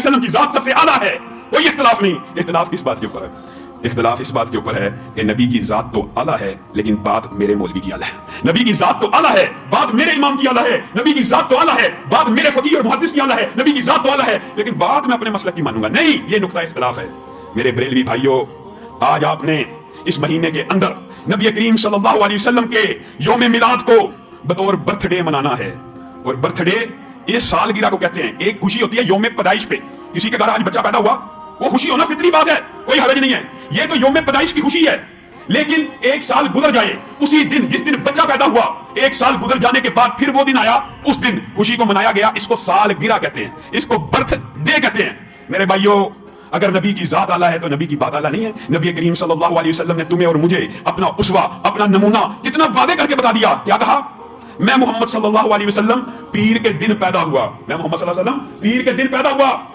वसल्लम की जात सबसे आला है, कोई इख्तिलाफ नहीं। इख्तिलाफ किस बात के ऊपर है? इख्तिलाफ इस बात के ऊपर है कि नबी की जात तो आला है लेकिन बात मेरे मौलवी की आला है, नबी की जात तो आला है बात मेरे इमाम की आला है, नबी की जात तो आला है बात मेरे फकीह और मुहद्दिस की आला है, नबी की जात तो आला है लेकिन बात मैं अपने मसलक की मानूंगा नहीं। ये नुक्ता इख्तिलाफ है। मेरे बरेलवी भाइयों, आज आपने इस महीने के अंदर नबी करीम सल्लल्लाहु अलैहि वसल्लम के यौम मिलाद को बतौर बर्थडे मनाना है। और बर्थडे ये सालगिरह को कहते हैं। एक खुशी होती है यौम पैदाइश पे, किसी के घर आज बच्चा पैदा हुआ, वो खुशी होना फितरी बात है, कोई हरज नहीं है, ये तो यौम पैदाइश की खुशी है। लेकिन एक साल गुजर जाए, उसी दिन जिस दिन बच्चा पैदा हुआ, एक साल गुजर जाने के बाद फिर वो दिन आया, उस दिन खुशी को मनाया गया, इसको सालगिरह कहते हैं, इसको बर्थडे कहते हैं। मेरे भाइयों, अगर नबी की जात आला है तो नबी की बात आला नहीं है। नबी करीम सल्लल्लाहु अलैहि वसल्लम ने तुम्हें और मुझे अपना उसवा, अपना नमूना कितना वादे करके बता दिया। क्या कहा? मैं मोहम्मद सल्लल्लाहु अलैहि वसल्लम पीर के दिन पैदा हुआ, मैं मोहम्मद सल्लल्लाहु अलैहि वसल्लम पीर के दिन पैदा हुआ।